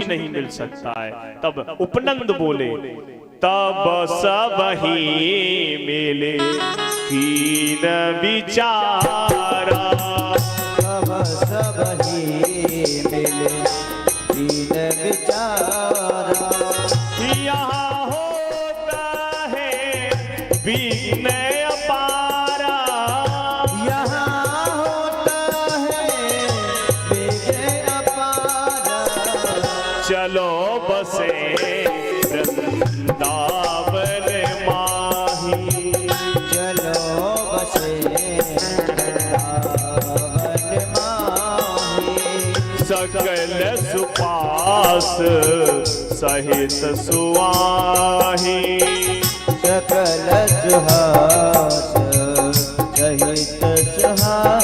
भी नहीं मिल सकता है। तब उपनंद बोले, तब सब ही मिले कीन विचारा, तब सब ही मिले कीन विचारा। यहाँ होता है विनय अपारा, यहाँ होता है विनय अपारा। चलो बसे वृंदावन माही, चलो बसे वृंदावन माही। सकल सुपास सहित सुवाही, सकल सुहास सहित सुहाई।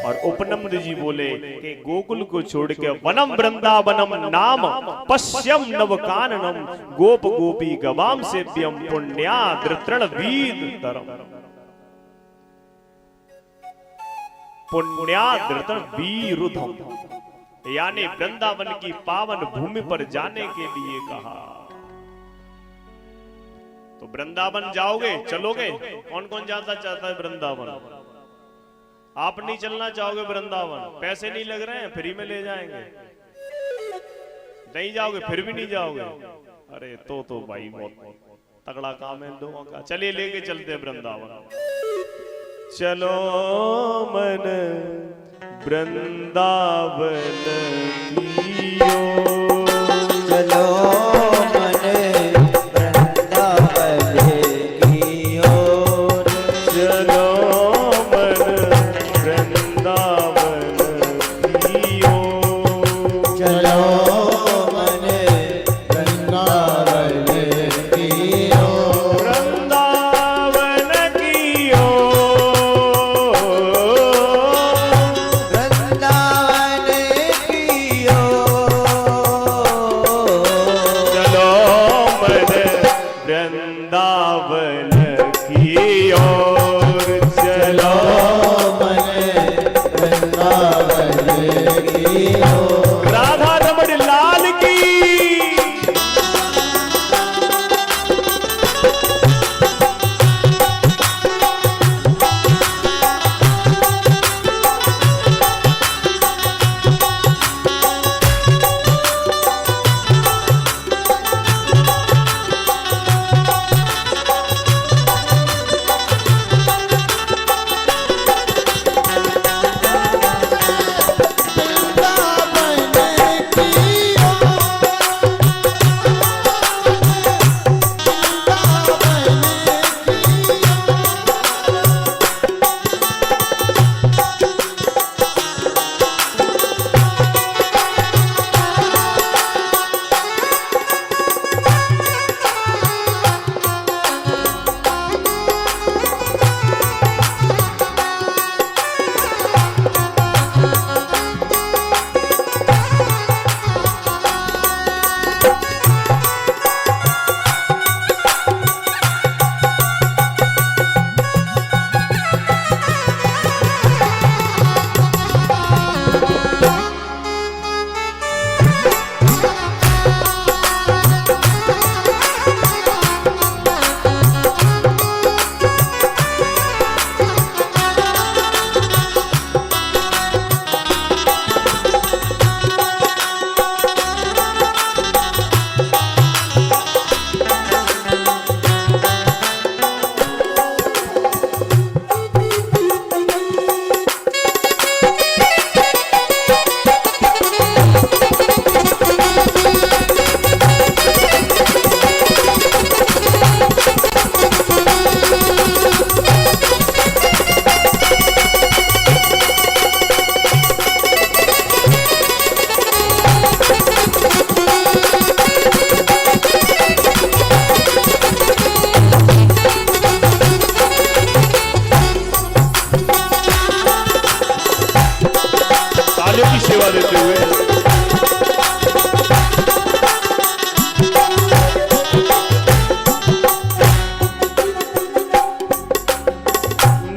और उपनंद जी बोले कि गोकुल को छोड़ के वनम वृंदावनम नाम पश्यम नवकाननम, गोप गोपी गवाम सेव्यम पुण्या धृतृण वीद तरम, पुण्या धृतृण वीरुधम, यानी वृंदावन की पावन भूमि पर जाने के लिए कहा। तो वृंदावन जाओगे, चलोगे? कौन कौन जाना चाहता है वृंदावन? आप नहीं चलना चाहोगे वृंदावन? पैसे नहीं लग रहे हैं, फ्री में ले जाएंगे। नहीं जाओगे, फिर भी नहीं जाओगे? अरे तो भाई बहुत तगड़ा काम है इन लोगों का। चलिए लेके चलते वृंदावन। चलो मन वृंदावन की ओर, चलो मन वृंदावन की ओर। चलो मन वृंदावन की ओर, चलो मन वृंदावन की ओर। वृंदावन की ओर, वृंदावन की ओर। चलो मन वृंदावन की ओर, चलो मन वृंदावन की ओर। राधा रमण लाल की।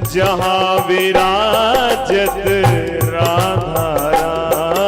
जहाँ विराजत राधा रानी,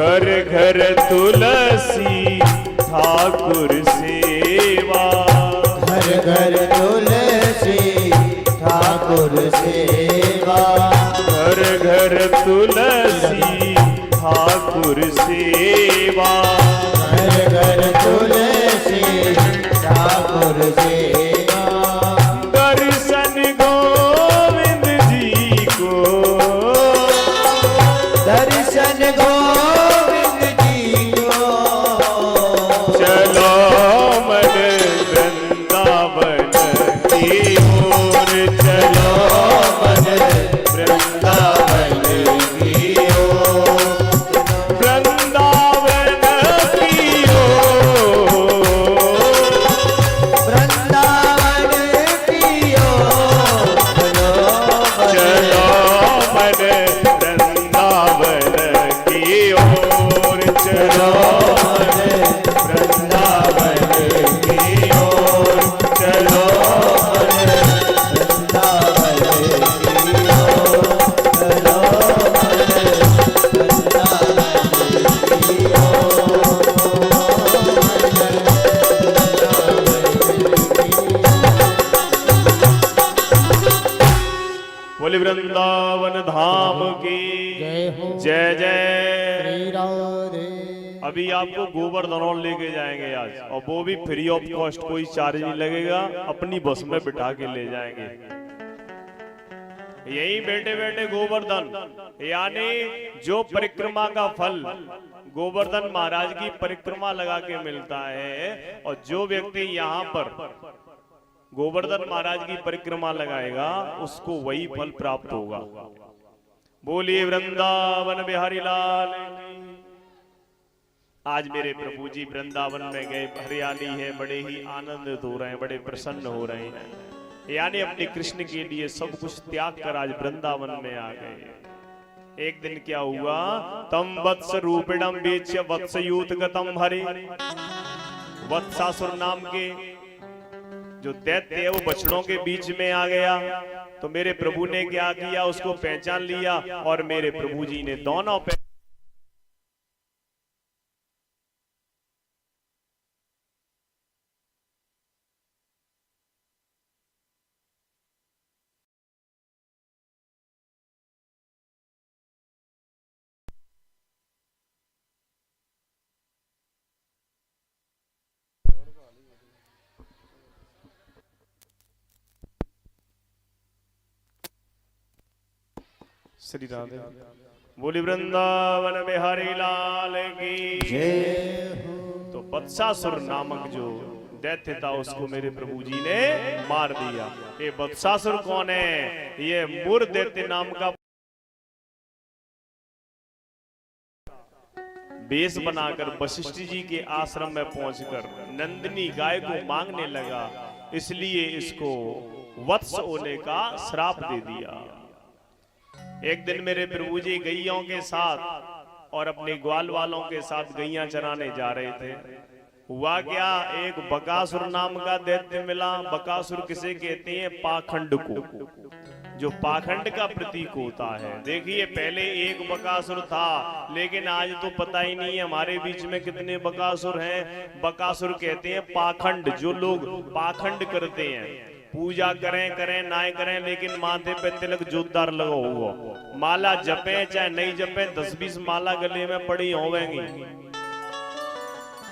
घर घर तुलसी ठाकुर सेवा, घर घर तुलसी ठाकुर सेवा, घर घर तुलसी ठाकुर सेवा, घर घर तुलसी ठाकुर सेवा। दर्शन गोविंद जी को, दर्शन गोविंद जी को, चलो मन वृंदावन की ओर, चलो मन वृंदावन की ओर, वृंदावन की ओर, वृंदावन की ओर, चलो मन वृंदावन की ओर, चलो वृंदावन की ओर, चलो बोले वृंदावन धाम की जय हो। जय जय। श्री राधे। अभी आपको गोवर्धन लेके जाएंगे आज, और वो भी फ्री ऑफ कॉस्ट, कोई चार्ज नहीं लगेगा, अपनी बस में बिठा के ले जाएंगे। यही बैठे बैठे गोवर्धन, यानी जो परिक्रमा का फल गोवर्धन महाराज की परिक्रमा लगा के मिलता है, और जो व्यक्ति यहाँ पर गोवर्धन महाराज की परिक्रमा लगाएगा उसको वही फल प्राप्त होगा। बोलिए वृंदावन बिहारी लाल की। आज मेरे प्रभु जी वृंदावन में गए, हरियाली है, बड़े ही आनंदित हो रहे हैं, बड़े प्रसन्न हो रहे हैं, यानी अपने कृष्ण के लिए सब कुछ त्याग कर आज वृंदावन में आ गए। एक दिन क्या हुआ, तम वत्स रूपिणम बेच्य वत्सयूत गतम हरे, वत्सासुर नाम के जो दैत्य है वो बछड़ों के बीच में आ गया, तो मेरे प्रभु ने क्या किया, उसको पहचान लिया, और मेरे प्रभु जी ने दोनों पे श्री राधे। बोली वृंदावन बिहारी लाल की जय हो। तो बत्सासुर नामक जो दैत्य था उसको मेरे प्रभु जी ने मार दिया। ये बत्सासुर कौन है? ये मुर दैत्य नाम का बेस बनाकर वशिष्ठ जी के आश्रम में पहुंचकर नंदिनी गाय को मांगने लगा, इसलिए इसको वत्स होने का श्राप दे दिया। एक दिन मेरे प्रभु जी गैयों के साथ और अपने ग्वाल वालों के साथ गैया चराने जा रहे थे। हुआ क्या, एक बकासुर नाम का दैत्य मिला। बकासुर किसे कहते हैं? पाखंड को, जो पाखंड का प्रतीक होता है। देखिए पहले एक बकासुर था, लेकिन आज तो पता ही नहीं है हमारे बीच में कितने बकासुर हैं। बकासुर कहते हैं पाखंड, जो लोग पाखंड करते हैं, पूजा करें ना करें, लेकिन माथे पे तिलक जोरदार लगा होगा, माला जपे चाहे नहीं जपे, 10-20 माला गले में पड़ी होवेंगी।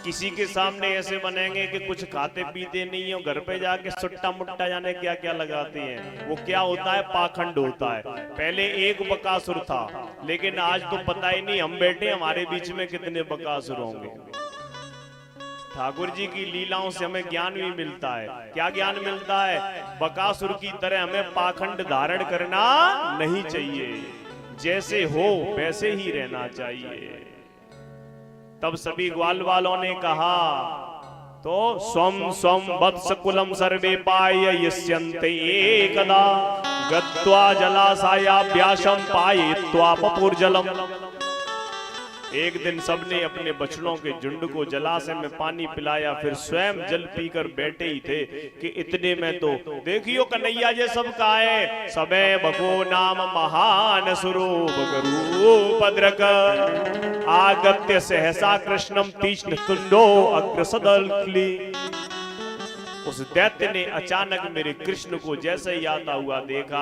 किसी के सामने ऐसे बनेंगे कि कुछ खाते पीते नहीं हो, घर पे जाके सुट्टा मुट्टा जाने क्या क्या लगाते हैं। वो क्या होता है? पाखंड होता है। पहले एक बकासुर था, लेकिन आज तो पता ही नहीं हम बैठे हमारे बीच में कितने बकासुर होंगे। ठाकुर जी की लीलाओं से हमें ज्ञान भी मिलता है। क्या ज्ञान मिलता है? बकासुर की तरह हमें पाखंड धारण करना नहीं चाहिए, जैसे हो वैसे ही रहना चाहिए। तब सभी ग्वाल वालों ने कहा, तो स्वम स्वम वत्स कुलम सर्वे पाय यस्यन्ते एकदा गत्वा जलाशयाभ्यासं पायित्वा पपुर्जलम। एक दिन सबने अपने बछड़ों के झुंड को जलाशय में पानी पिलाया, फिर स्वयं जल पीकर बैठे ही थे कि इतने में तो देखियो कन्हैया जे सब का है, सबे बको नाम महान स्वरूप करूप भद्रक आगत्य सहसा कृष्णम तीक्ष्ण तुंडो अग्रसदल। उस दैत्य ने अचानक मेरे कृष्ण को जैसे ही आता हुआ देखा,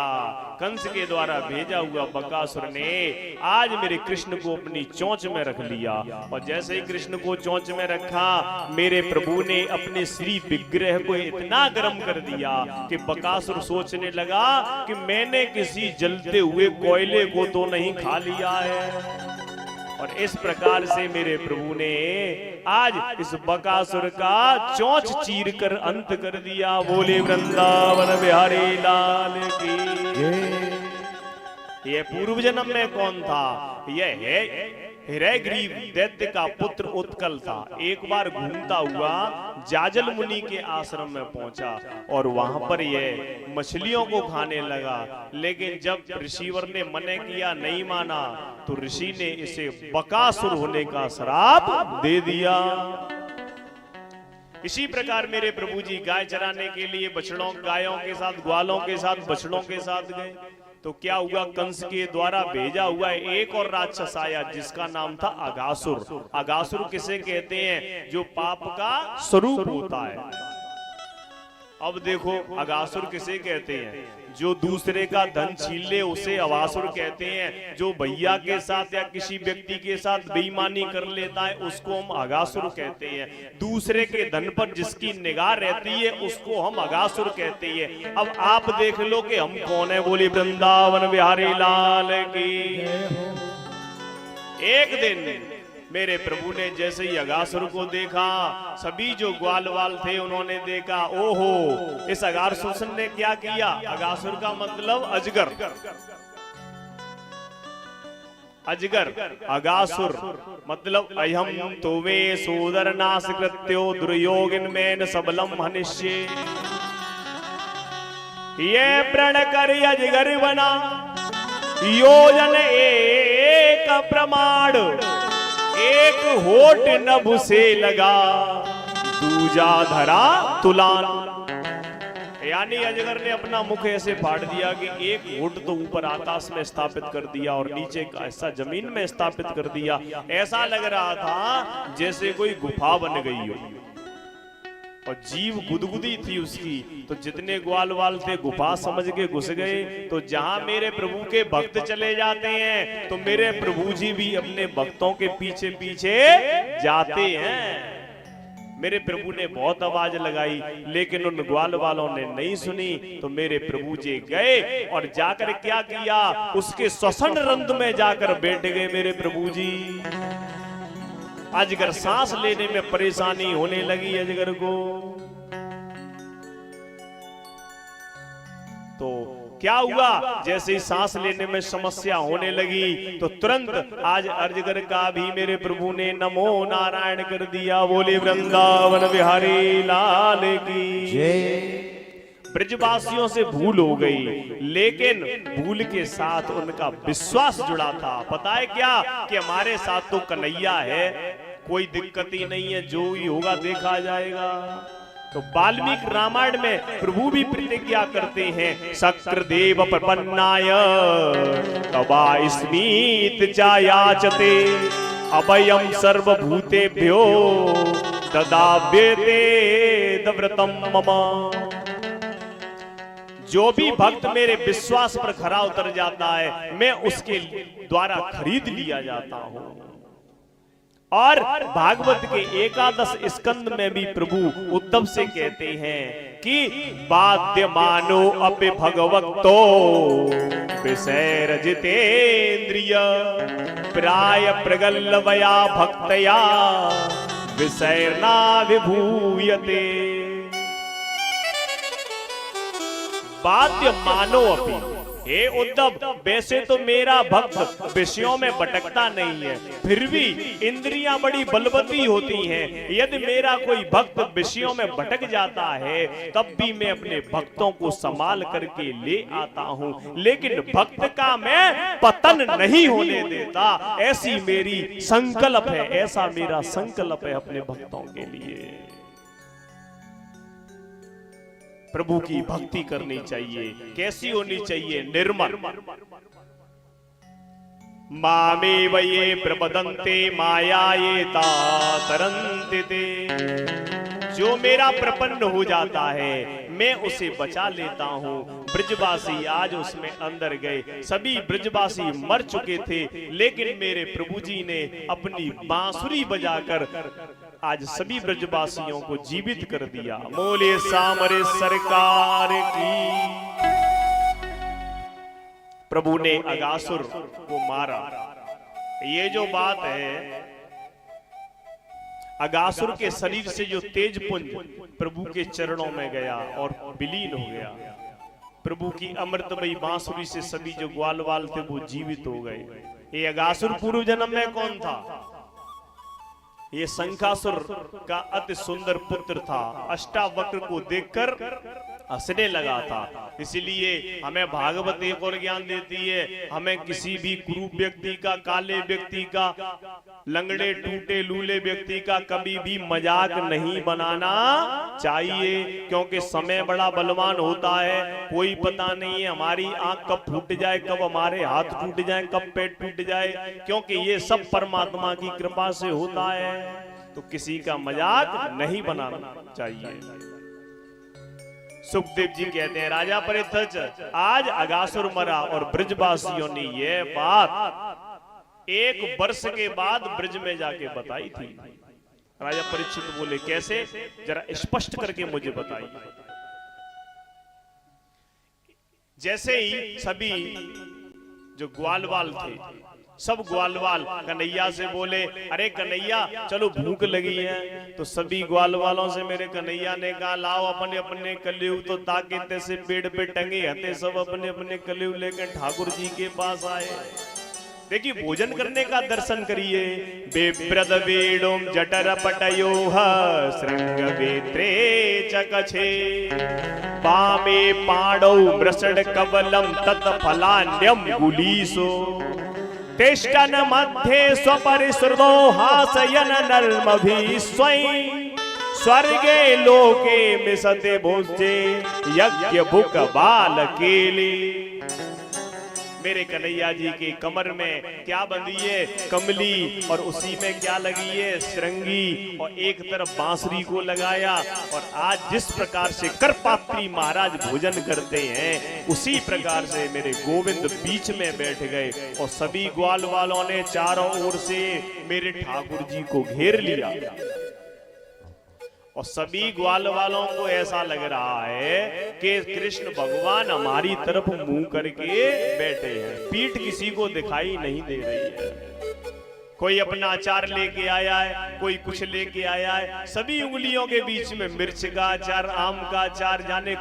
कंस के द्वारा भेजा हुआ बकासुर ने आज मेरे कृष्ण को अपनी चोंच में रख लिया। और जैसे ही कृष्ण को चोंच में रखा, मेरे प्रभु ने अपने श्री विग्रह को इतना गर्म कर दिया कि बकासुर सोचने लगा कि मैंने किसी जलते हुए कोयले को तो नहीं खा लिया है। और इस प्रकार से मेरे प्रभु ने आज इस बकासुर का चोंच चीर कर अंत कर दिया। बोले वृंदावन बिहारी लाल की। ये पूर्व जन्म में कौन था? यह है हिरयग्रीव दैत्य का पुत्र उत्कल था। एक बार घूमता हुआ जाजल मुनि के आश्रम में पहुंचा और वहां पर यह मछलियों को खाने लगा, लेकिन जब ऋषिवर ने मना किया, नहीं माना, तो ऋषि ने इसे बकासुर होने का श्राप दे दिया। इसी प्रकार मेरे प्रभु जी गाय चराने के लिए बछड़ों गायों के साथ, ग्वालों के साथ, बछड़ों के साथ गए तो क्या हुआ, कंस के द्वारा भेजा हुआ एक और राक्षस आया जिसका नाम था अगासुर। अगासुर किसे कहते हैं? जो पाप का स्वरूप होता है। अब देखो अगासुर किसे कहते हैं? जो दूसरे का धन छीन ले उसे अगासुर कहते हैं। जो भैया के साथ या किसी व्यक्ति के साथ बेईमानी कर लेता है उसको हम अगासुर कहते हैं। दूसरे के धन पर जिसकी निगाह रहती है उसको हम अगासुर कहते हैं। अब आप देख लो कि हम कौन है। बोली वृंदावन बिहारी लाल की। एक दिन मेरे प्रभु ने जैसे ही अगासुर को देखा, सभी जो ग्वाल वाल थे उन्होंने देखा, ओहो इस अगासुर ने क्या किया। अगासुर का मतलब अजगर। अजगर अगासुर मतलब अयम तो वे सोदर नाश कृत्यो दुर्योगिन में सबलम हनिष्ये। ये प्रण कर अजगर बना योजन एक प्रमाण, एक होठ नभ से लगा दूजा धरा तुलान। यानी अजगर ने अपना मुख ऐसे फाड़ दिया कि एक होठ तो ऊपर आकाश में स्थापित कर दिया और नीचे का हिस्सा जमीन में स्थापित कर दिया। ऐसा लग रहा था जैसे कोई गुफा बन गई हो और जीव गुदगुदी थी उसकी। तो जितने ग्वाल वाल थे गुफा समझ के घुस गए। तो जहां मेरे प्रभु के भक्त चले जाते हैं तो मेरे प्रभु जी भी अपने भक्तों के पीछे पीछे जाते हैं। मेरे प्रभु ने बहुत आवाज लगाई लेकिन उन ग्वाल वालों ने नहीं सुनी। तो मेरे प्रभु जी गए और जाकर क्या किया, उसके श्वसन रंध्र में जाकर बैठ गए मेरे प्रभु जी। अजगर सांस लेने में परेशानी होने लगी अजगर को। तो क्या हुआ, जैसे ही सांस लेने में समस्या होने लगी तो तुरंत आज अजगर का भी मेरे प्रभु ने नमो नारायण कर दिया। बोले वृंदावन बिहारी लाल की जय। ब्रजवासियों से भूल हो गई लेकिन भूल के साथ उनका विश्वास जुड़ा था। पता है क्या कि हमारे साथ तो कन्हैया है, कोई दिक्कत ही नहीं है, जो ही होगा देखा जाएगा। तो वाल्मीकि रामायण में प्रभु भी प्रतिज्ञा करते हैं, शक्रदेव प्रपन्नाय तवा स्मीत चायाचते अभयम सर्वभूतेभ्यो ददाव्यते दव्रतम मम। जो भी भक्त मेरे विश्वास पर खरा उतर जाता है मैं उसके द्वारा खरीद लिया जाता हूं। और भागवत के 11 स्कंद में भी प्रभु उद्धव से कहते हैं कि बाध्यमानो अपि भगवतो विषय रजितेन्द्रिय प्राय प्रगल्भया भक्तया विषय ना विभूयते। बाध्य मानो अपि, हे उद्धव, वैसे तो मेरा भक्त विषयों में भटकता नहीं है, फिर भी इंद्रियां बड़ी बलवती होती हैं। यदि मेरा कोई भक्त विषयों में भटक जाता है तब भी मैं अपने भक्तों को संभाल करके ले आता हूं, लेकिन भक्त का मैं पतन नहीं होने देता। ऐसी मेरी संकल्प है, ऐसा मेरा संकल्प है अपने भक्तों के लिए। प्रभु की भक्ति करनी चाहिए। कैसी होनी चाहिए? निर्मल। मामे वये प्रपदन्ते माया ये तरन्ते ते। जो मेरा प्रपन्न हो जाता है मैं उसे बचा लेता हूँ। ब्रजवासी आज उसमें अंदर गए, सभी ब्रजवासी मर चुके थे, लेकिन मेरे प्रभु जी ने अपनी बांसुरी बजाकर आज सभी ब्रजवासियों को जीवित कर दिया। बोले सामरे सरकार की। प्रभु ने अगासुर को मारा। ये जो बात है, अगासुर के शरीर से जो तेज पुंज प्रभु के चरणों में गया और विलीन हो गया। प्रभु की अमृतमयी बांसुरी से सभी जो ग्वालवाल थे वो जीवित हो गए। ये अगासुर पूर्व जन्म में कौन था? ये शंखासुर का अति सुंदर पुत्र था। अष्टावक्र को देखकर हंसने लगा था। इसलिए हमें भागवत एक और ज्ञान देती है, हमें किसी भी कुरूप व्यक्ति का, काले व्यक्ति का, लंगड़े टूटे लूले व्यक्ति का कभी भी मजाक नहीं बनाना चाहिए, क्योंकि समय बड़ा बलवान होता है। कोई पता नहीं है हमारी आंख कब फूट जाए, कब हमारे हाथ टूट जाए, कब पेट टूट जाए, क्योंकि ये सब परमात्मा की कृपा से होता है। तो किसी का मजाक नहीं बनाना चाहिए। सुखदेव जी कहते हैं, राजा परिथज, आज अगासुर मरा और ब्रजवासियों ने यह बात 1 वर्ष के बाद ब्रज में जाके बताई थी। राजा परीक्षित बोले, कैसे? जरा स्पष्ट करके मुझे बताइए। जैसे ही सभी जो ग्वालवाल थे, सब ग्वालवाल कन्हैया से बोले, अरे कन्हैया चलो भूख लगी है। तो सभी ग्वालवालों से मेरे कन्हैया ने कहा, लाओ अपने अपने कलेऊ। तो ताकते से पेड़ पे टंगे हते सब अपने अपने कलेऊ लेकर ठाकुर जी के पास आए। देखिए, भोजन करने का दर्शन करिए। बेप्रद वेणुम जटर पटयोह श्रृंग वेत्रे चकछे पामे पाणौ मृषड कवलम तत्फलान्यम गुलीसो तेष्टन मध्ये स्वपरिसृदो हासयन नर्मभि स्वयं स्वर्गे लोके मिसते भोजे यज्ञ भुक बाल केली। मेरे कन्हैया जी की कमर में क्या बंधी है? कमली, और उसी में क्या लगी है? श्रृंगी, और एक तरफ बांसुरी को लगाया। और आज जिस प्रकार से करपात्री महाराज भोजन करते हैं, उसी प्रकार से मेरे गोविंद बीच में बैठ गए और सभी ग्वाल वालों ने चारों ओर से मेरे ठाकुर जी को घेर लिया। और सभी ग्वाल वालों को ऐसा लग रहा है कि कृष्ण भगवान हमारी तरफ मुंह करके बैठे हैं, पीठ किसी को दिखाई नहीं दे रही है। कोई अपना अचार लेके आया है, कोई कुछ लेके आया है। सभी उंगलियों के बीच में मिर्च का अचार, आम का अचार, जाने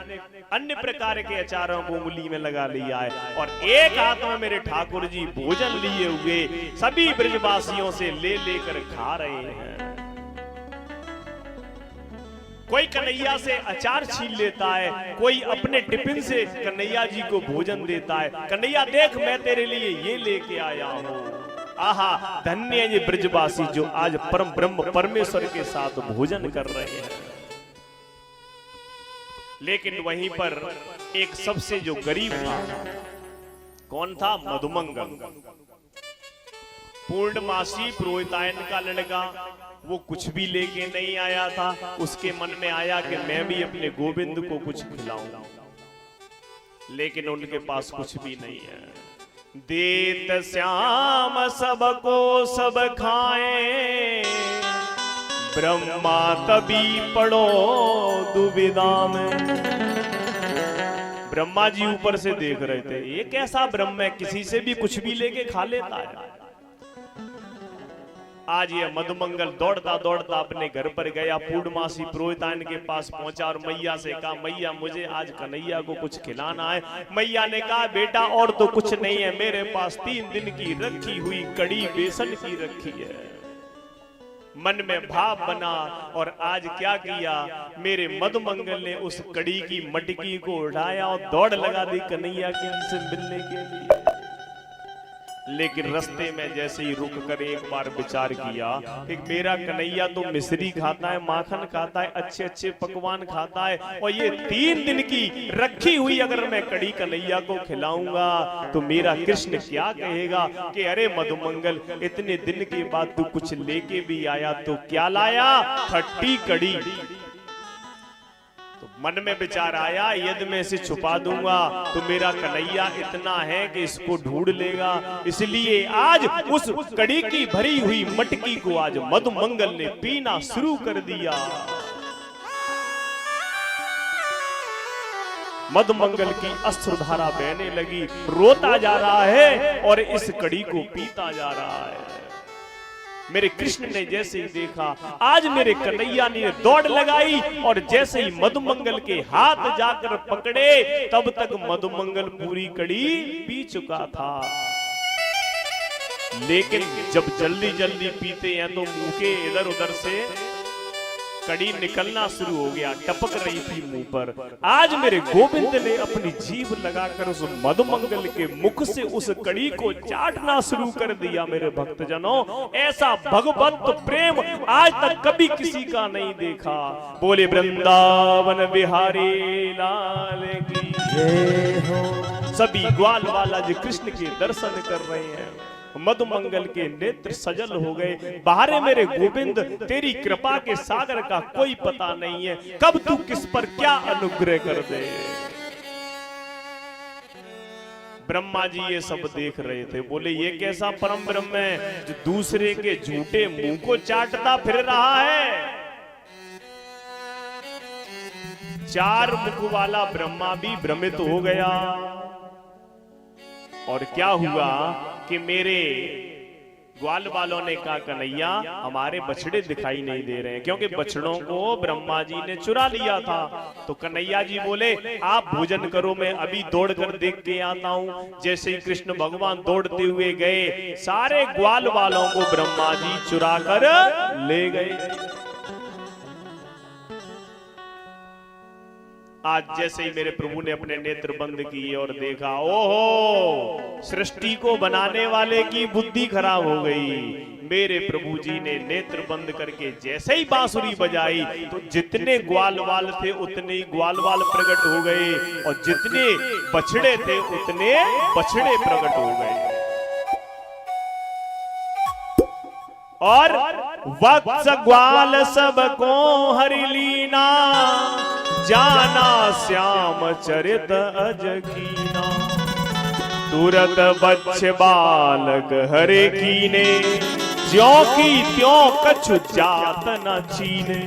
अन्य प्रकार के अचारों को उंगली में लगा लिया है। और एक हाथ में मेरे ठाकुर जी भोजन लिए हुए सभी ब्रजवासियों से ले लेकर खा रहे हैं। कोई कन्हैया से अचार छीन लेता है, कोई अपने टिफिन से कन्हैया जी को भोजन देता है। कन्हैया देख, मैं तेरे लिए ये लेके आया हूँ। आहा, धन्य ये ब्रजवासी जो आज परम ब्रह्म परमेश्वर के साथ भोजन कर रहे हैं। लेकिन वहीं पर एक सबसे जो गरीब था, कौन था? मधुमंगल, पूर्णमासी पुरोहितायन का लड़का। वो कुछ भी लेके नहीं आया था। उसके मन में आया कि मैं भी अपने गोविंद को कुछ खिलाऊं, लेकिन उनके पास कुछ भी नहीं है। देत श्याम सबको सब खाए, ब्रह्मा तभी पड़ो दुविधा में। ब्रह्मा जी ऊपर से देख रहे थे, ये कैसा ब्रह्म है, किसी से भी कुछ भी लेके खा लेता है। आज ये मधुमंगल दौड़ता दौड़ता अपने घर पर गया, पूर्णमासी पुरोहितान के पास पहुंचा और मैया से कहा, मैया मुझे आज कन्हैया को कुछ खिलाना है। मैया ने कहा, बेटा और तो कुछ नहीं है, मेरे पास 3 दिन की रखी हुई कड़ी बेसन की रखी है। मन में भाव बना और आज क्या किया, मेरे मधुमंगल ने उस कड़ी की मटकी को उठाया और दौड़ लगा दी कन्हैया के से मिलने के लिए। लेकिन रास्ते में जैसे ही रुक कर एक बार विचार किया, एक मेरा कन्हैया तो मिश्री खाता है, माखन खाता है, अच्छे अच्छे पकवान खाता है, और ये 3 दिन की रखी हुई अगर मैं कड़ी कन्हैया को खिलाऊंगा तो मेरा कृष्ण क्या कहेगा कि अरे मधुमंगल, इतने दिन के बाद तू कुछ लेके भी आया तो क्या लाया, खट्टी कड़ी। तो मन में विचार आया, यदि मैं इसे छुपा दूंगा तो मेरा कन्हैया इतना है कि इसको ढूंढ लेगा, इसलिए आज उस कड़ी की भरी हुई मटकी को आज मधुमंगल ने पीना शुरू कर दिया। मधुमंगल की अश्रुधारा बहने लगी, रोता जा रहा है और इस कड़ी को पीता जा रहा है। मेरे कृष्ण ने जैसे ही देखा, आज मेरे कन्हैया ने दौड़ लगाई और जैसे ही मधुमंगल के हाथ जाकर पकड़े, तब तक मधुमंगल पूरी कड़ी पी चुका था। लेकिन जब जल्दी जल्दी पीते हैं तो मुंह के इधर उधर से कड़ी निकलना शुरू हो गया, टपक रही थी मुंह पर। आज मेरे गोविंद ने अपनी जीभ लगाकर उस मधुमंगल के मुख से उस कड़ी को चाटना शुरू कर दिया। मेरे भक्तजनों, ऐसा भगवत प्रेम आज तक कभी किसी का नहीं देखा। बोले वृंदावन बिहारी लाल की जय हो। सभी ग्वाल वाला जी कृष्ण के दर्शन कर रहे हैं, मधुमंगल के नेत्र सजल हो गए। बाहरे मेरे गोविंद, तेरी कृपा के सागर का कोई पता नहीं है, कब तू किस पर क्या अनुग्रह कर दे। ब्रह्मा जी ये सब देख रहे थे, बोले ये कैसा परम ब्रह्म है जो दूसरे के झूठे मुंह को चाटता फिर रहा है। 4 मुख वाला ब्रह्मा भी भ्रमित हो गया। और क्या हुआ कि मेरे ग्वाल वालों ने कहा, कन्हैया हमारे बछड़े दिखाई नहीं दे रहे हैं, क्योंकि बछड़ों को ब्रह्मा जी ने चुरा लिया था। तो कन्हैया जी बोले, आप भोजन करो, मैं अभी दौड़ कर देख के आता हूं। जैसे ही कृष्ण भगवान दौड़ते हुए गए, सारे ग्वाल वालों को ब्रह्मा जी चुरा कर ले गए। आज जैसे ही मेरे प्रभु ने अपने नेत्र बंद किए और देखा, ओहो, सृष्टि को बनाने वाले की बुद्धि खराब हो गई। मेरे प्रभु जी ने नेत्र बंद करके जैसे ही बांसुरी बजाई तो जितने ग्वालवाल थे उतने ही ग्वालवाल प्रकट हो गए, और जितने बछड़े थे उतने बछड़े प्रकट हो गए। और वत्स ग्वाल सबको हरि लीना, जाना श्याम चरित अजकीना। तुरत बच्छ बालक हरे कीने, ज्यों की त्यों कछु जात न छीने।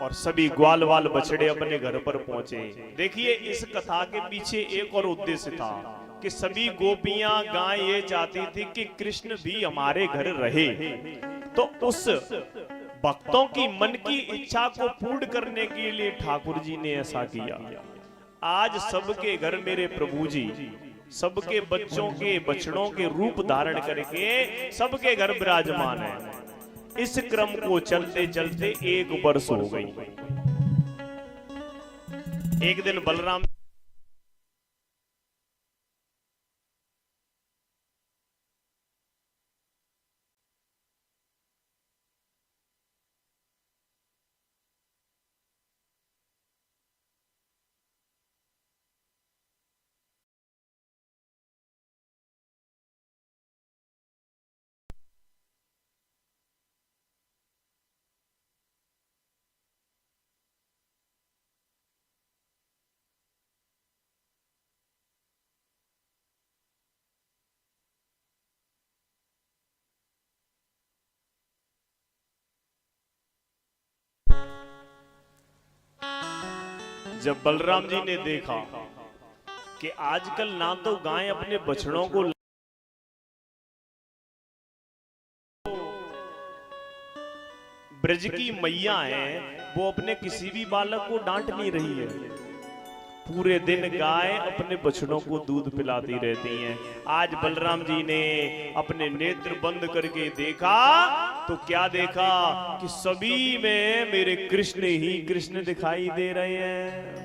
और सभी ग्वाल वाल बछड़े अपने घर पर पहुंचे। देखिए, इस कथा के पीछे एक और उद्देश्य था कि सभी गोपियां गाय ये चाहती थी कि कृष्ण भी हमारे घर रहे। तो उस भक्तों की मन की इच्छा को पूर्ण करने के लिए ठाकुर जी ने ऐसा किया। आज सबके घर मेरे प्रभु जी सबके बच्चों के बछड़ों के रूप धारण करके सबके घर विराजमान है। इस क्रम को चलते चलते 1 वर्ष हो गई। एक दिन बलराम जब बलराम जी ने देखा कि आजकल ना तो गाय अपने बछड़ों को ब्रज की मैया है, वो अपने किसी भी बालक को डांट नहीं रही है। पूरे दिन गाय अपने बछड़ों को दूध पिलाती रहती हैं। आज बलराम जी ने अपने नेत्र बंद करके देखा तो क्या देखा कि सभी में मेरे कृष्ण ही कृष्ण दिखाई दे रहे हैं।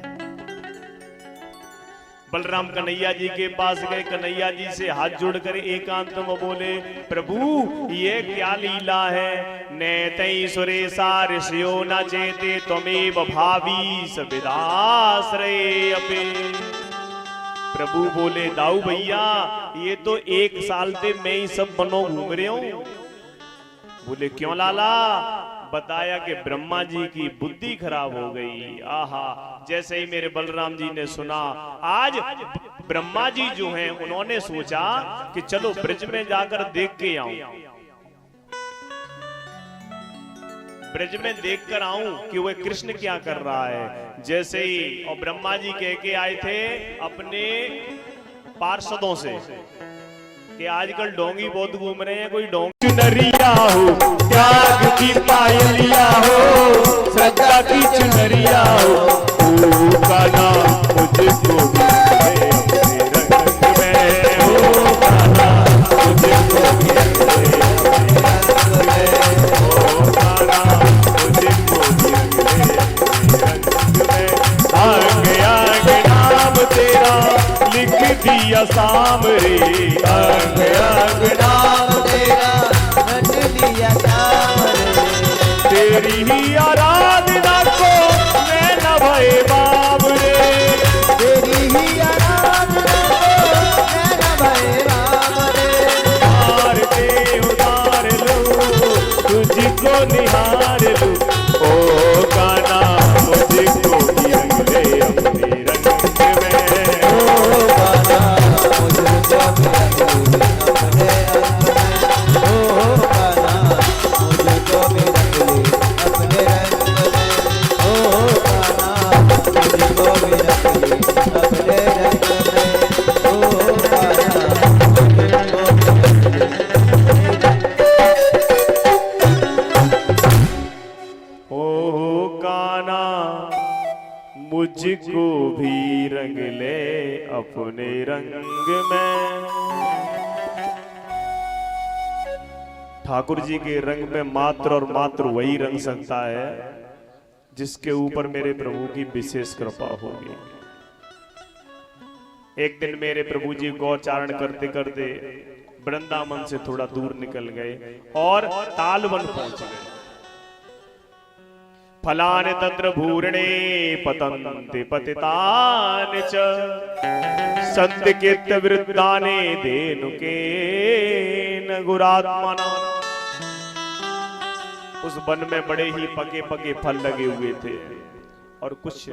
बलराम कन्हैया जी के पास गए, कन्हैया जी से हाथ जोड़कर एकांत में बोले, प्रभु ये क्या लीला है। नैतई सुरेशा ऋषियो न चेते त्वमेव भावी सविदाश्रय अपे। प्रभु बोले, दाऊ भैया ये तो 1 साल से मैं ही सब बनो घूम रहे हूं। बोले क्यों लाला। बताया कि ब्रह्मा जी की बुद्धि खराब हो गई। आहा, जैसे ही मेरे बलराम जी ने सुना, आज ब्रह्मा जी जो हैं उन्होंने सोचा कि चलो ब्रज में जाकर देख के आऊं, ब्रज में देख कर आऊं कि वह कृष्ण क्या कर रहा है। जैसे ही और ब्रह्मा जी कह के आए थे अपने पार्षदों से कि आजकल डोंगी बहुत घूम रहे हैं, कोई डोंगी चुनरिया हो, त्याग की पायलिया हो, श्रद्धा की चुनरिया हो, का नाम मुझको भी रंग में हो, का नाम मुझको भी रंग में। आगे आगे नाम तेरा लिख दिया सामरे, आगे आगे नाम तेरा रट दिया सामरे। तेरी ही आराधना को मैं न भय बाबरे, तेरी ही आराधना को मैं न भय बाबरे। हार के उतार लो तुझको निहार लो, ओ गाना मुझको भी रंग ले अपने रंग में, ओ गाना मुझको भी रंग ले अपने रंग में, ओ गाना मुझको भी रंग ले अपने रंग में, ओ गाना मुझको भी रंग ले अपने रंग में, ओ गाना मुझको भी मुझको भी रंग ले अपने रंग में। ठाकुर जी के रंग में मात्र और मात्र वही रंग सकता है जिसके ऊपर मेरे प्रभु की विशेष कृपा होगी। एक दिन मेरे प्रभु जी गौचारण करते करते वृंदावन से थोड़ा दूर निकल गए और तालवन पहुंच गए। फलाने तत्र भूरणे पतन्ते पतितानि च सन्दिकेत वृद्धाने धेनुकेन गुरात्मना। उस वन में बड़े ही पके पके फल लगे हुए थे और कुछ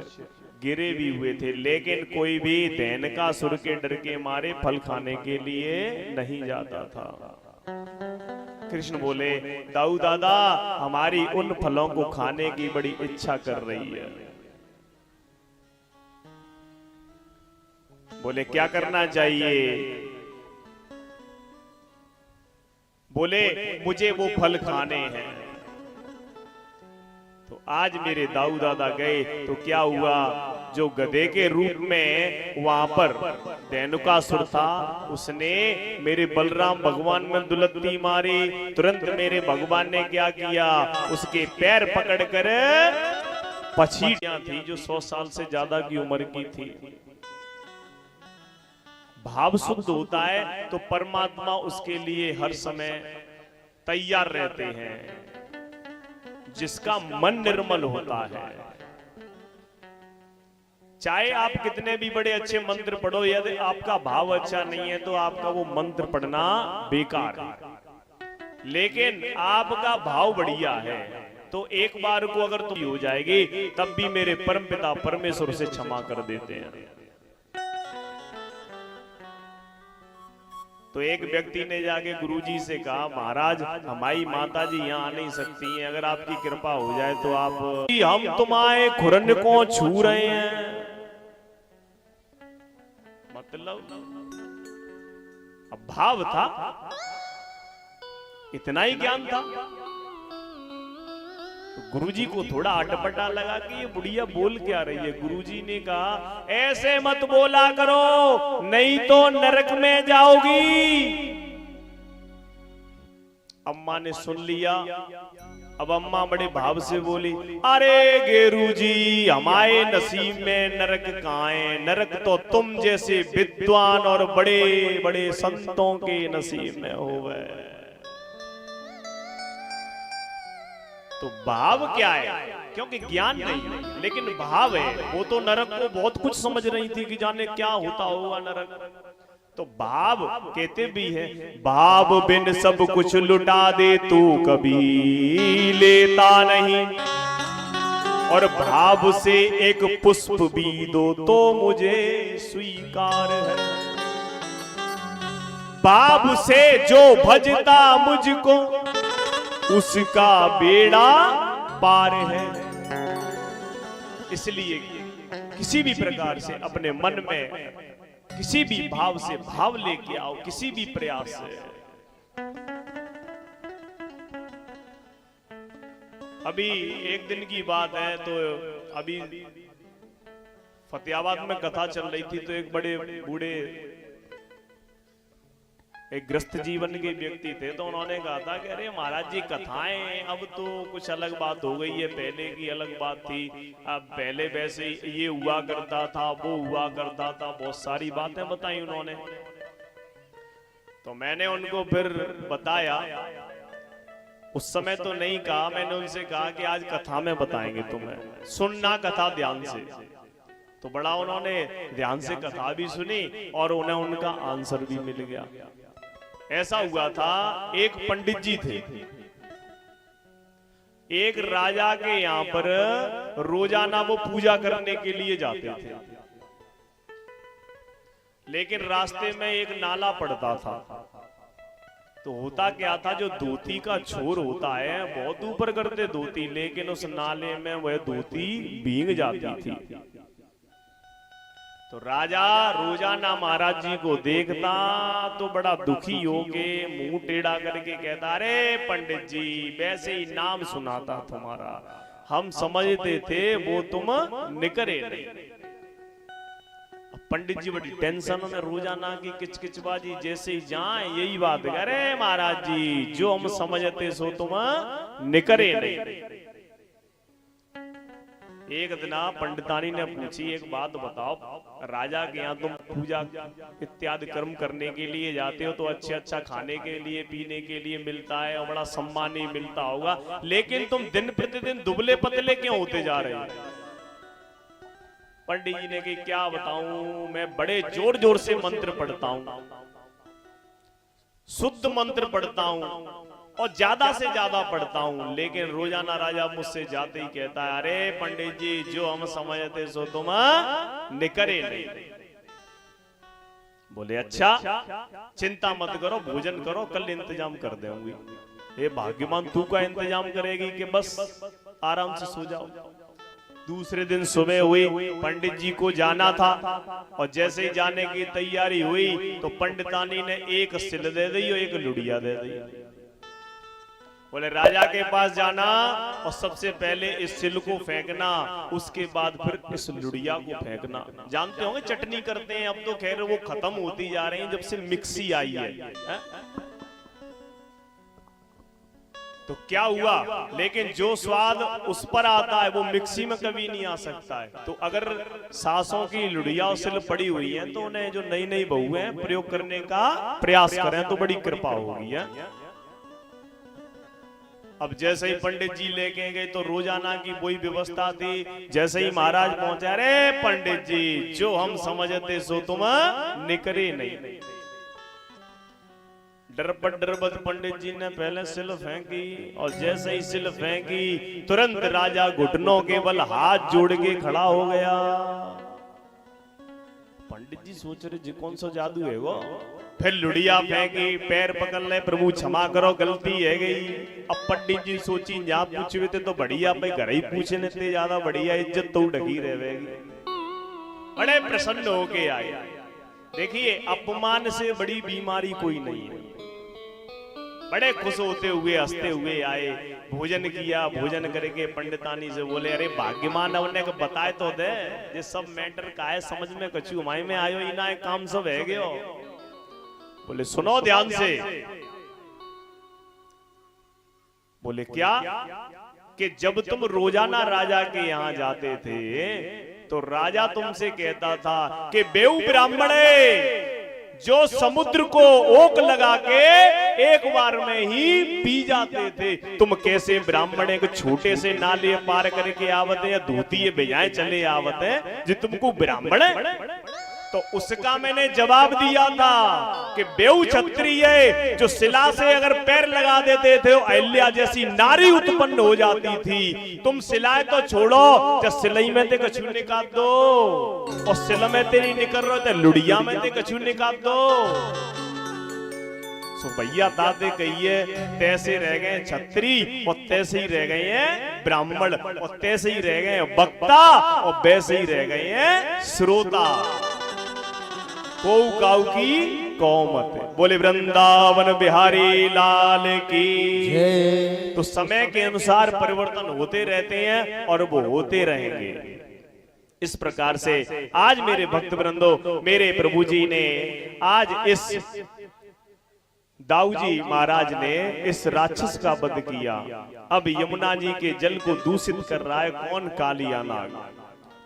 गिरे भी हुए थे, लेकिन कोई भी धेनुकासुर के डर के मारे फल खाने के लिए नहीं जाता था। कृष्ण बोले, दाऊ दादा हमारी उन फलों को खाने की बड़ी इच्छा कर रही है। बोले क्या करना चाहिए। बोले मुझे वो फल खाने हैं। तो आज मेरे दाऊ दादा गए तो क्या हुआ, जो गधे के रूप में वहां पर धेनुकासुर था, उसने मेरे बलराम भगवान में दुलत्ती मारी। तुरंत मेरे भगवान ने क्या किया, उसके पैर पकड़कर पछीटियां थी जो 100 साल से ज्यादा की उम्र की थी। भाव शुद्ध होता है तो परमात्मा उसके लिए हर समय तैयार रहते हैं। जिसका मन निर्मल होता है, चाहे आप कितने भी बड़े अच्छे मंत्र पढ़ो, यदि आपका भाव अच्छा नहीं है तो आपका वो मंत्र पढ़ना बेकार है। लेकिन आपका भाव बढ़िया है तो एक बार को अगर तुम हो जाएगी तब भी मेरे परमपिता परमेश्वर से क्षमा कर देते हैं। तो एक व्यक्ति ने जाके गुरुजी से कहा, महाराज हमारी माता जी यहाँ आ नहीं सकती हैं, अगर आपकी कृपा हो जाए तो आप, हम तुम्हारे खुरन को छू रहे हैं। मतलब अब भाव था, इतना ही ज्ञान था। तो गुरुजी को थोड़ा अटपटा लगा कि ये बुढ़िया बोल क्या रही है। गुरुजी ने कहा ऐसे मत बोला करो नहीं तो नरक में जाओगी। अम्मा ने सुन लिया। अब अम्मा बड़े भाव से बोली, अरे गेरू जी हमारे नसीब में नरक कहाँ है? नरक तो तुम जैसे विद्वान और बड़े बड़े संतों के नसीब में होवे। तो भाव क्या है? क्योंकि ज्ञान नहीं है लेकिन भाव है। वो तो नरक को बहुत कुछ समझ रही थी कि जाने क्या होता होगा नरक। तो भाव कहते भी है, भाव बिन सब कुछ लुटा दे तू कभी लेता नहीं, और भाव से एक पुष्प भी दो तो मुझे स्वीकार है। भाव से जो भजता मुझको उसका बेड़ा पार है। इसलिए किसी भी प्रकार से अपने मन में किसी भी भाव से भाव लेके आओ, किसी भी प्रयास से। अभी एक दिन की बात है, तो अभी फतेहाबाद में कथा चल रही थी, तो एक बड़े बूढ़े एक ग्रस्त जीवन के व्यक्ति थे, तो उन्होंने कहा था कि अरे महाराज जी कथाएं अब तो कुछ अलग बात हो गई है, पहले की अलग बात थी। अब पहले वैसे ये हुआ करता था, वो हुआ करता था, बहुत सारी बातें बताई उन्होंने। तो मैंने उनको फिर बताया, उस समय तो नहीं कहा, मैंने उनसे कहा कि आज कथा में बताएंगे तुम्हें, सुनना कथा ध्यान से। तो बड़ा उन्होंने ध्यान से कथा भी सुनी और उन्हें उनका आंसर भी मिल गया। ऐसा हुआ था, एक पंडित जी थे, एक राजा के यहां पर रोजाना वो पूजा करने के लिए जाते थे, लेकिन रास्ते में एक नाला पड़ता था। तो होता क्या था, जो धोती का छोर होता है बहुत ऊपर करते धोती, लेकिन उस नाले में वह धोती भीग जाती थी। तो राजा रोजाना महाराज जी को देखता तो बड़ा दुखी होके मुंह टेढ़ा करके कहता, अरे पंडित जी वैसे ही नाम सुनाता तुम्हारा, हम समझते थे वो तुम निकरे नहीं। पंडित जी बड़ी टेंशन में, रोजाना की किचकिचबाजी जैसे ही जाए यही बात, अरे महाराज जी जो हम समझते सो तुम निकरे नहीं। एक दिन पंडितानी ने पूछी, एक बात बताओ, राजा के यहाँ तुम पूजा इत्यादि कर्म करने के लिए जाते हो तो अच्छा खाने के लिए पीने के लिए मिलता है और बड़ा सम्मान ही मिलता होगा, लेकिन तुम दिन प्रतिदिन दुबले पतले क्यों होते जा रहे हो? पंडित जी ने कहा क्या बताऊं, मैं बड़े जोर जोर से मंत्र पढ़ता हूं, शुद्ध मंत्र पढ़ता हूं और ज्यादा से ज्यादा पढ़ता हूं, लेकिन रोजाना राजा मुझसे जाते ही कहता है, अरे पंडित जी जो हम समझते सो तुम निकरे नहीं। बोले अच्छा चिंता मत करो, भोजन करो, कल इंतजाम कर देंगे। ये भाग्यवान तू का इंतजाम करेगी कि बस आराम से सो जाओ। दूसरे दिन सुबह हुई, पंडित जी को जाना था और जैसे ही जाने की तैयारी हुई तो पंडितानी ने एक सिल दे दी और एक लुड़िया दे दी। बोले राजा के पास जाना और सबसे पहले इस सिल को फेंकना, उसके बाद फिर इस लुड़िया को फेंकना। जानते होंगे चटनी करते हैं, अब तो खैर वो खत्म होती जा रही है जब से मिक्सी आई है। तो क्या हुआ, लेकिन जो स्वाद उस पर आता है वो मिक्सी में कभी नहीं आ सकता है। तो अगर सासों की लुड़िया और सिल पड़ी हुई है तो उन्हें जो नई नई बहू है प्रयोग करने का प्रयास करें तो बड़ी कृपा होगी है। अब जैसे ही पंडित जी लेके गए तो रोजाना की वही व्यवस्था थी। जैसे ही महाराज पहुंचे, अरे पंडित जी जो हम समझते सो तुम निकरे नहीं। डरबत पंडित जी ने पहले सिल फेंकी और जैसे ही सिल फेंकी तुरंत राजा घुटनों के बल हाथ जोड़ के खड़ा हो गया। पंडित जी सोच रहे जी कौन सा जादू है वो। फिर लुड़िया फेंकी, पैर पकड़ ले, प्रभु क्षमा करो गलती है गई। अब पंडित जी सोची जहाँ पूछे थे तो बढ़िया, भाई घर ही पूछने थे ज्यादा बढ़िया, इज्जत तो ढकी रहेगी। बड़े प्रसन्न होके आए। देखिए अपमान से बड़ी बीमारी कोई नहीं है। बड़े खुश होते हुए हंसते हुए आए भोजन किया, भोजन करके पंडितानी से बोले अरे भाग्यमान उन्हें को बताए तो दे, ये सब मैटर का है समझ में कछु माई में आयो ही ना काम सब है गयो। बोले सुनो ध्यान से। बोले क्या? कि जब तुम रोजाना राजा के यहां जाते थे तो राजा तुमसे कहता था कि बेऊ ब्राह्मणे, जो समुद्र को ओक लगा के एक बार में ही पी जाते थे, तुम कैसे ब्राह्मण एक छोटे से नाले पार करके आवत है या धोती बेजाए चले आवत है जो तुमको ब्राह्मण है? तो उसका मैंने जवाब दिया था कि बेऊ क्षत्रिय जो शिला से अगर पैर लगा देते थे अहिल्या जैसी नारी उत्पन्न हो जाती थी। तुम सिलाए तो छोड़ो, जब सिलाई में ते कछु निकाल दो और सिला में तेरी निकल रहे थे लुड़िया में ते कछु निकाल दो। सो भैया दादे कहिए तैसे रह गए क्षत्रिय और तैसे ही रह गए हैं ब्राह्मण और तैसे ही रह गए वक्ता और वैसे ही रह गए हैं श्रोता। काऊ की कौमत। बोले वृंदावन बिहारी लाल की जय। तो समय के अनुसार परिवर्तन होते रहते हैं और वो होते रहेंगे। इस प्रकार से आज मेरे भक्त वृंदो, मेरे प्रभु जी ने आज इस दाऊ जी महाराज ने इस राक्षस का वध किया। अब यमुना जी के जल को दूषित कर रहा है कौन? कालिया नाग।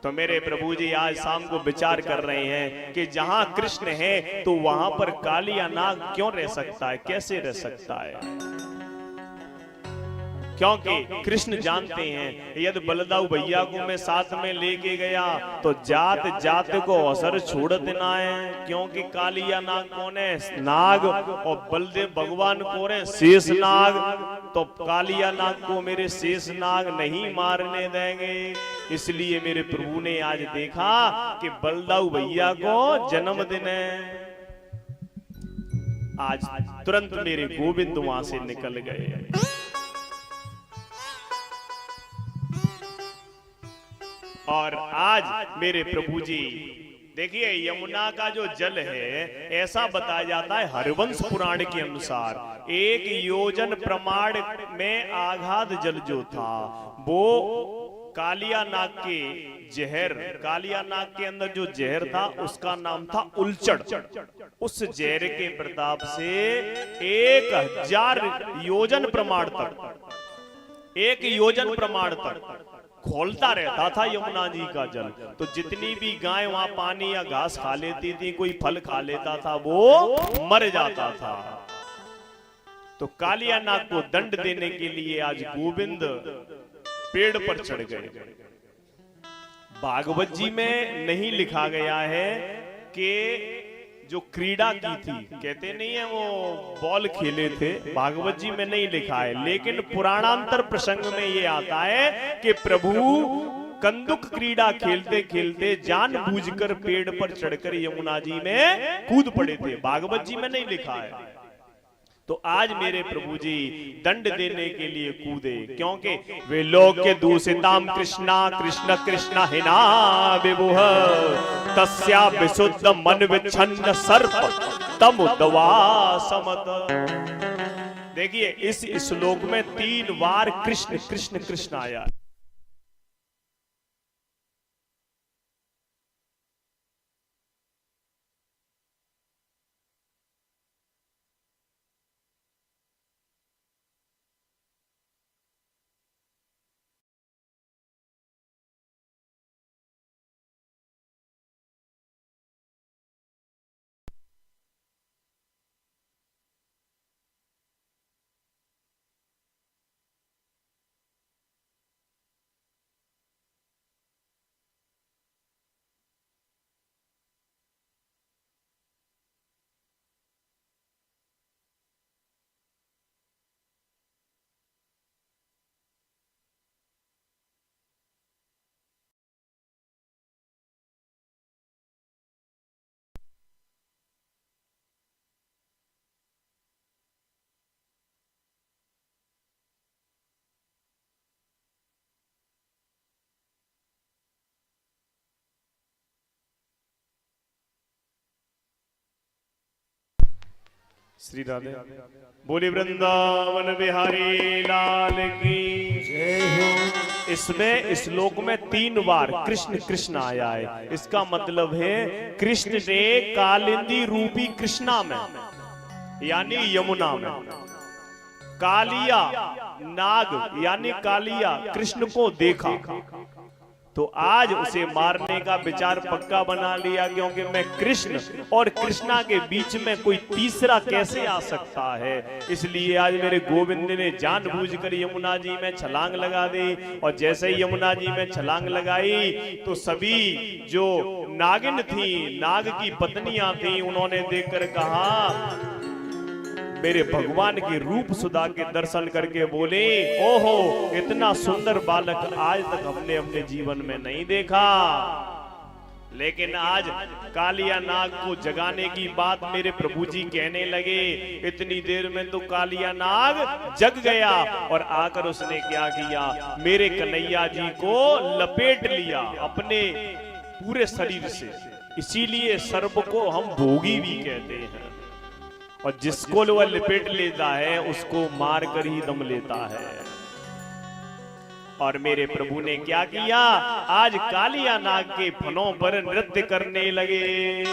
तो मेरे प्रभु जी आज शाम को विचार कर रहे हैं कि जहां कृष्ण है तो वहां पर कालिया नाग क्यों रह सकता है, कैसे रह सकता है? क्योंकि कृष्ण जानते हैं यदि बलदाऊ भैया को मैं साथ में लेके गया तो जात जात को असर छोड़ देना है। क्योंकि कालिया नाग कौन है? नाग। और बलदेव भगवान कौन है? शेष नाग। तो कालिया नाग को मेरे शेष नाग नहीं मारने देंगे। इसलिए मेरे प्रभु ने आज देखा कि बलदाऊ भैया को जन्मदिन है आज, तुरंत मेरे गोविंद वहां से निकल गए। और आज मेरे प्रभु जी देखिए, यमुना का जो जल है ऐसा बताया जाता है हरवंश पुराण के अनुसार 1 योजन प्रमाण में आघात जल जो था वो कालिया नाग के जहर, कालिया नाग के अंदर जो जहर था उसका नाम था उलचड़। उस जहर के प्रताप से 1000 योजन प्रमाण तक, 1 योजन प्रमाण तक खोलता रहता था यमुना जी का जल। तो जितनी भी गाय वहां पानी या घास खा लेती थी, कोई फल खा लेता था, वो मर जाता था। तो कालिया नाग को दंड देने के लिए आज गोविंद पेड़ पर चढ़ गए। भागवत जी में नहीं लिखा गया है कि जो क्रीड़ा की थी, कहते नहीं है वो बॉल खेले थे, भागवत जी में नहीं लिखा है। लेकिन पुराणांतर प्रसंग में ये आता है कि प्रभु कंदुक क्रीड़ा खेलते खेलते जानबूझकर पेड़ पर चढ़कर यमुना जी में कूद पड़े थे। भागवत जी में नहीं लिखा है। तो आज मेरे प्रभु जी दंड देने के लिए कूदे, क्योंकि वे लोग के दूषिताम कृष्णा कृष्ण कृष्ण हिना विभुः तस्या विशुद्ध मन विच्छन्न सर्प तम उद्वासमत। देखिए इस श्लोक में 3 बार कृष्ण कृष्ण कृष्ण आया। श्री राधे। बोले वृंदावन बिहारी लाल की जय हो। इसमें श्लोक में 3 बार कृष्ण कृष्ण आया है। इसका मतलब है कृष्ण ने कालिंदी रूपी कृष्णा में यानी यमुना में कालिया नाग यानी कालिया कृष्ण को देखा, तो आज उसे मारने का विचार पक्का बना लिया, क्योंकि मैं कृष्ण और कृष्णा के बीच में कोई तीसरा कैसे आ सकता है। इसलिए आज मेरे गोविंद ने जानबूझकर यमुना जी में छलांग लगा दी, और जैसे ही यमुना जी में छलांग लगाई तो सभी जो नागिन थी, नाग की पत्नियां थी, उन्होंने देखकर कहा, मेरे भगवान के रूप सुधा के दर्शन करके बोले, ओहो इतना सुंदर बालक आज तक हमने अपने जीवन में नहीं देखा। लेकिन आज कालिया नाग को जगाने की बात मेरे प्रभु जी कहने लगे। इतनी देर में तो कालिया नाग जग गया और आकर उसने क्या किया, मेरे कन्हैया जी को लपेट लिया अपने पूरे शरीर से। इसीलिए सर्प को हम भोगी भी कहते हैं, और जिसको वह लपेट लेता है उसको मार कर ही दम लेता है। और मेरे प्रभु ने क्या किया, आज कालिया नाग के फनों पर नृत्य करने लगे।